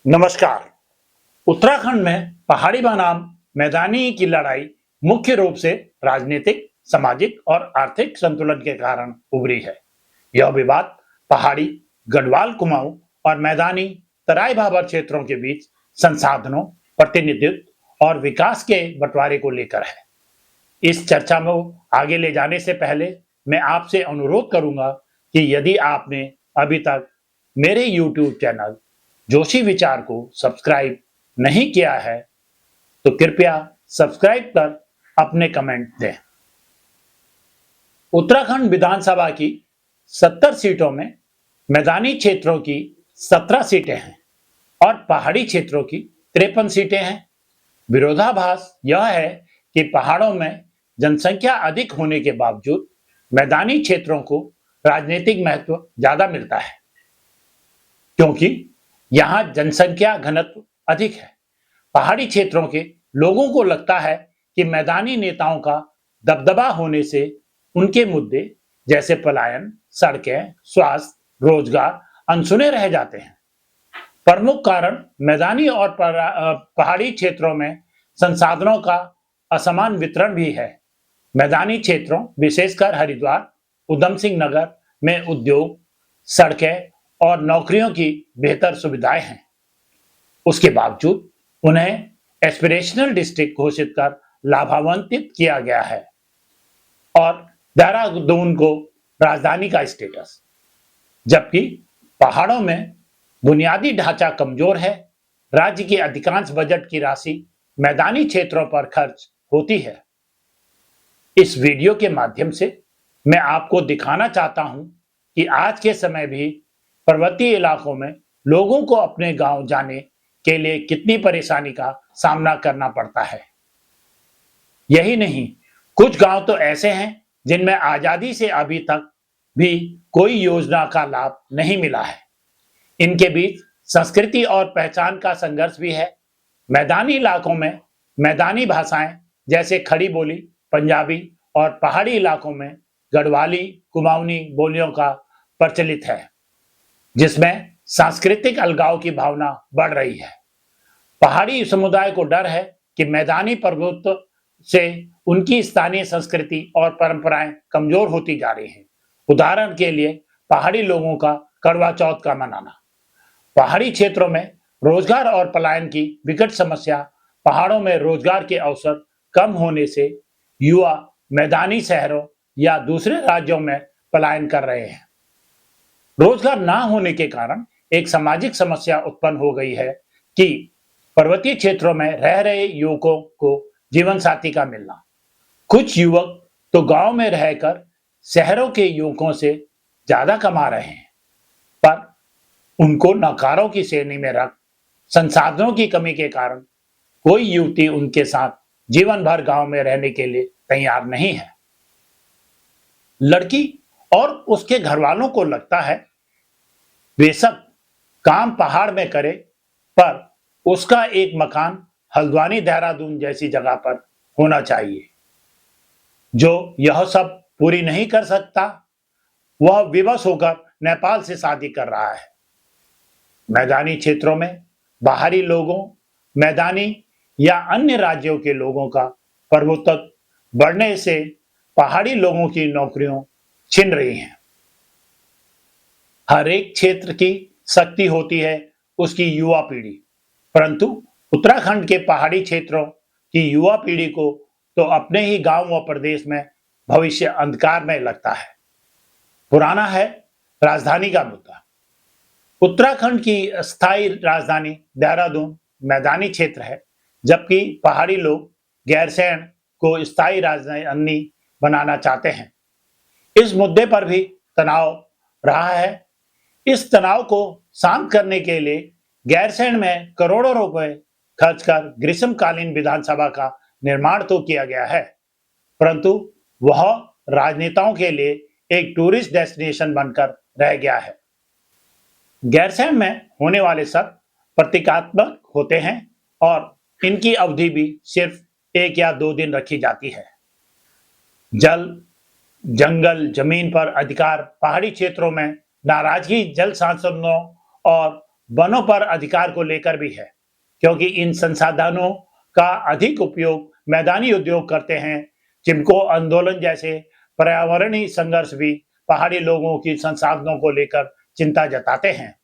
नमस्कार। उत्तराखंड में पहाड़ी बनाम मैदानी की लड़ाई मुख्य रूप से राजनीतिक, सामाजिक और आर्थिक संतुलन के कारण उभरी है। यह विवाद पहाड़ी, गढ़वाल कुमाऊं और मैदानी तराई भाबर क्षेत्रों के बीच संसाधनों, प्रतिनिधित्व और विकास के बंटवारे को लेकर है। इस चर्चा में आगे ले जाने से पहले मैं आपसे अनुरोध करूंगा कि यदि आपने अभी तक मेरे YouTube चैनल जोशी विचार को सब्सक्राइब नहीं किया है तो कृपया सब्सक्राइब कर अपने कमेंट दें। उत्तराखंड विधानसभा की 70 सीटों में मैदानी क्षेत्रों की 17 सीटें हैं और पहाड़ी क्षेत्रों की 53 सीटें हैं। विरोधाभास यह है कि पहाड़ों में जनसंख्या अधिक होने के बावजूद मैदानी क्षेत्रों को राजनीतिक महत्व ज्यादा मिलता है, क्योंकि यहाँ जनसंख्या घनत्व अधिक है। पहाड़ी क्षेत्रों के लोगों को लगता है कि मैदानी नेताओं का दबदबा होने से उनके मुद्दे जैसे पलायन, सड़कें, स्वास्थ्य, रोजगार अनसुने रह जाते हैं। प्रमुख कारण मैदानी और पहाड़ी क्षेत्रों में संसाधनों का असमान वितरण भी है। मैदानी क्षेत्रों, विशेषकर हरिद्वार, उधम सिंह नगर में उद्योग, सड़कें और नौकरियों की बेहतर सुविधाएं हैं। उसके बावजूद उन्हें एस्पिरेशनल डिस्ट्रिक्ट घोषित कर लाभान्वित किया गया है और देहरादून को राजधानी का स्टेटस, जबकि पहाड़ों में बुनियादी ढांचा कमजोर है। राज्य की अधिकांश बजट की राशि मैदानी क्षेत्रों पर खर्च होती है। इस वीडियो के माध्यम से मैं आपको दिखाना चाहता हूं कि आज के समय भी पर्वतीय इलाकों में लोगों को अपने गांव जाने के लिए कितनी परेशानी का सामना करना पड़ता है। यही नहीं, कुछ गांव तो ऐसे हैं जिनमें आजादी से अभी तक भी कोई योजना का लाभ नहीं मिला है। इनके बीच संस्कृति और पहचान का संघर्ष भी है। मैदानी इलाकों में मैदानी भाषाएं जैसे खड़ी बोली, पंजाबी और पहाड़ी इलाकों में गढ़वाली, कुमाऊनी बोलियों का प्रचलित है, जिसमें सांस्कृतिक अलगाव की भावना बढ़ रही है। पहाड़ी समुदाय को डर है कि मैदानी प्रभुत्व से उनकी स्थानीय संस्कृति और परंपराएं कमजोर होती जा रही हैं। उदाहरण के लिए पहाड़ी लोगों का करवा चौथ का मनाना। पहाड़ी क्षेत्रों में रोजगार और पलायन की विकट समस्या। पहाड़ों में रोजगार के अवसर कम होने से युवा मैदानी शहरों या दूसरे राज्यों में पलायन कर रहे हैं। रोजगार ना होने के कारण एक सामाजिक समस्या उत्पन्न हो गई है कि पर्वतीय क्षेत्रों में रह रहे युवकों को जीवन साथी का मिलना। कुछ युवक तो गांव में रहकर शहरों के युवकों से ज्यादा कमा रहे हैं, पर उनको नकारों की श्रेणी में रख संसाधनों की कमी के कारण कोई युवती उनके साथ जीवन भर गांव में रहने के लिए तैयार नहीं है। लड़की और उसके घर वालों को लगता है वे सब काम पहाड़ में करे, पर उसका एक मकान हल्द्वानी, देहरादून जैसी जगह पर होना चाहिए। जो यह सब पूरी नहीं कर सकता, वह विवश होकर नेपाल से शादी कर रहा है। मैदानी क्षेत्रों में बाहरी लोगों, मैदानी या अन्य राज्यों के लोगों का प्रभुत्व बढ़ने से पहाड़ी लोगों की नौकरियों छिन रही हैं। हर एक क्षेत्र की शक्ति होती है उसकी युवा पीढ़ी, परंतु उत्तराखंड के पहाड़ी क्षेत्रों की युवा पीढ़ी को तो अपने ही गांव व प्रदेश में भविष्य अंधकार में लगता है। पुराना है राजधानी का मुद्दा। उत्तराखंड की स्थायी राजधानी देहरादून मैदानी क्षेत्र है, जबकि पहाड़ी लोग गैरसैंण को स्थायी राजधानी बनाना चाहते हैं। इस मुद्दे पर भी तनाव रहा है। इस तनाव को शांत करने के लिए गैरसैंण में करोड़ों रुपए खर्च कर ग्रीष्मकालीन विधानसभा का निर्माण तो किया गया है, परंतु वह राजनेताओं के लिए एक टूरिस्ट डेस्टिनेशन बनकर रह गया है। गैरसैंण में होने वाले सत्र प्रतीकात्मक होते हैं और इनकी अवधि भी सिर्फ 1 या 2 दिन रखी जाती है। जल, जंगल, जमीन पर अधिकार, पहाड़ी क्षेत्रों में नाराजगी, जल संसाधनों और वनों पर अधिकार को लेकर भी है, क्योंकि इन संसाधनों का अधिक उपयोग मैदानी उद्योग करते हैं। चिपको आंदोलन जैसे पर्यावरणीय संघर्ष भी पहाड़ी लोगों की संसाधनों को लेकर चिंता जताते हैं।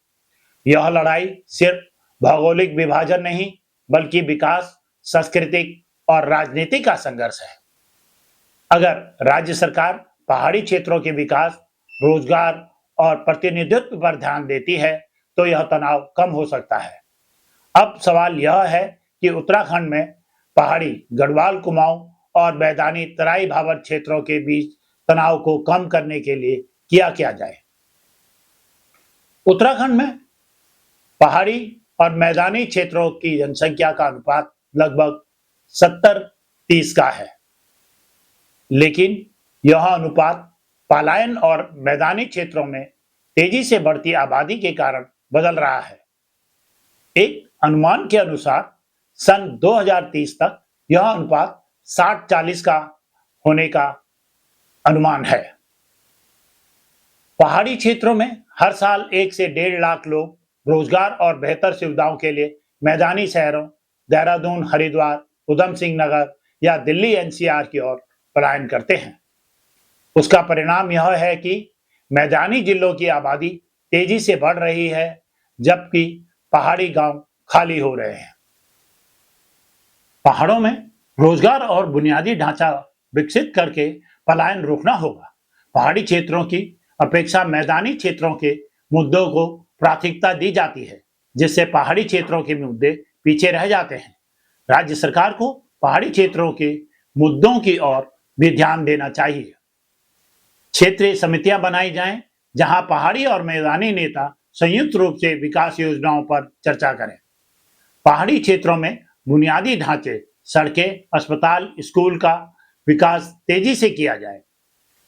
यह लड़ाई सिर्फ भौगोलिक विभाजन नहीं, बल्कि विकास, सांस्कृतिक और राजनीति का संघर्ष है। अगर राज्य सरकार पहाड़ी क्षेत्रों के विकास, रोजगार और प्रतिनिधित्व पर ध्यान देती है, तो यह तनाव कम हो सकता है। अब सवाल यह है कि उत्तराखंड में पहाड़ी गढ़वाल, कुमाऊं और मैदानी तराई भाबर क्षेत्रों के बीच तनाव को कम करने के लिए किया जाए। उत्तराखंड में पहाड़ी और मैदानी क्षेत्रों की जनसंख्या का अनुपात लगभग 70-30 का है, लेकिन यह अनुपात पलायन और मैदानी क्षेत्रों में तेजी से बढ़ती आबादी के कारण बदल रहा है। एक अनुमान के अनुसार सन 2030 तक यह अनुपात 60-40 का होने का अनुमान है। पहाड़ी क्षेत्रों में हर साल 1 से 1.5 लाख लोग रोजगार और बेहतर सुविधाओं के लिए मैदानी शहरों देहरादून, हरिद्वार, उधम सिंह नगर या दिल्ली एनसीआर की ओर पलायन करते हैं। उसका परिणाम यह है कि मैदानी जिलों की आबादी तेजी से बढ़ रही है, जबकि पहाड़ी गांव खाली हो रहे हैं। पहाड़ों में रोजगार और बुनियादी ढांचा विकसित करके पलायन रोकना होगा। पहाड़ी क्षेत्रों की अपेक्षा मैदानी क्षेत्रों के मुद्दों को प्राथमिकता दी जाती है, जिससे पहाड़ी क्षेत्रों के मुद्दे पीछे रह जाते हैं। राज्य सरकार को पहाड़ी क्षेत्रों के मुद्दों की ओर भी ध्यान देना चाहिए। क्षेत्रीय समितियां बनाई जाएं, जहां पहाड़ी और मैदानी नेता संयुक्त रूप से विकास योजनाओं पर चर्चा करें। पहाड़ी क्षेत्रों में बुनियादी ढांचे, सड़कें, अस्पताल, स्कूल का विकास तेजी से किया जाए।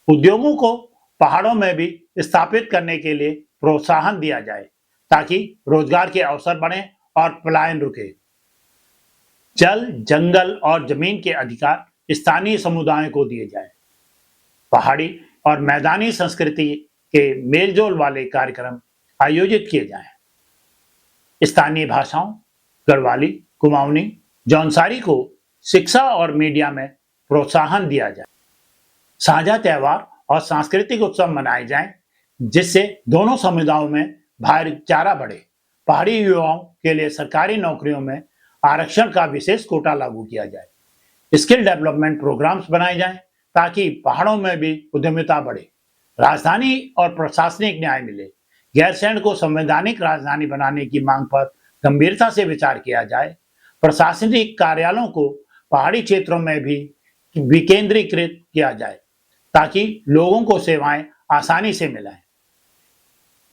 उद्योगों को पहाड़ों में भी स्थापित करने के लिए प्रोत्साहन दिया जाए, ताकि रोजगार के अवसर बढ़ें और पलायन रुके। जल, जंगल और जमीन के अधिकार स्थानीय समुदायों को दिए जाए। पहाड़ी और मैदानी संस्कृति के मेलजोल वाले कार्यक्रम आयोजित किए जाएं। स्थानीय भाषाओं गढ़वाली, कुमाऊनी, जौनसारी को शिक्षा और मीडिया में प्रोत्साहन दिया जाए। साझा त्योहार और सांस्कृतिक उत्सव मनाए जाएं, जिससे दोनों समुदायों में भाईचारा बढ़े। पहाड़ी युवाओं के लिए सरकारी नौकरियों में आरक्षण का विशेष कोटा लागू किया जाए। स्किल डेवलपमेंट प्रोग्राम्स बनाए जाएं, ताकि पहाड़ों में भी उद्यमिता बढ़े। राजधानी और प्रशासनिक न्याय मिले। गैरसैंण को संवैधानिक राजधानी बनाने की मांग पर गंभीरता से विचार किया जाए। प्रशासनिक कार्यालयों को पहाड़ी क्षेत्रों में भी विकेंद्रीकृत किया जाए, ताकि लोगों को सेवाएं आसानी से मिलें।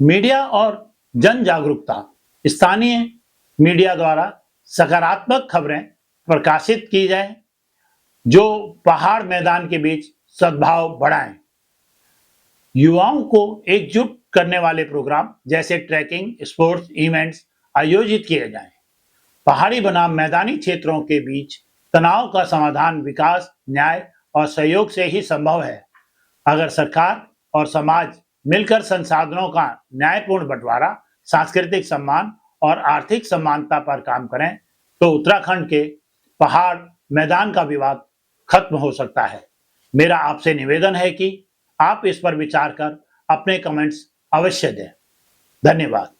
मीडिया और जन जागरूकता। स्थानीय मीडिया द्वारा सकारात्मक खबरें प्रकाशित की जाए, जो पहाड़ मैदान के बीच सद्भाव बढ़ाएं। युवाओं को एकजुट करने वाले प्रोग्राम जैसे ट्रैकिंग, स्पोर्ट्स इवेंट्स आयोजित किए जाएं। पहाड़ी बनाम मैदानी क्षेत्रों के बीच तनाव का समाधान विकास, न्याय और सहयोग से ही संभव है। अगर सरकार और समाज मिलकर संसाधनों का न्यायपूर्ण बंटवारा, सांस्कृतिक सम्मान और आर्थिक समानता पर काम करें, तो उत्तराखंड के पहाड़ मैदान का विवाद खत्म हो सकता है। मेरा आपसे निवेदन है कि आप इस पर विचार कर अपने कमेंट्स अवश्य दें। धन्यवाद।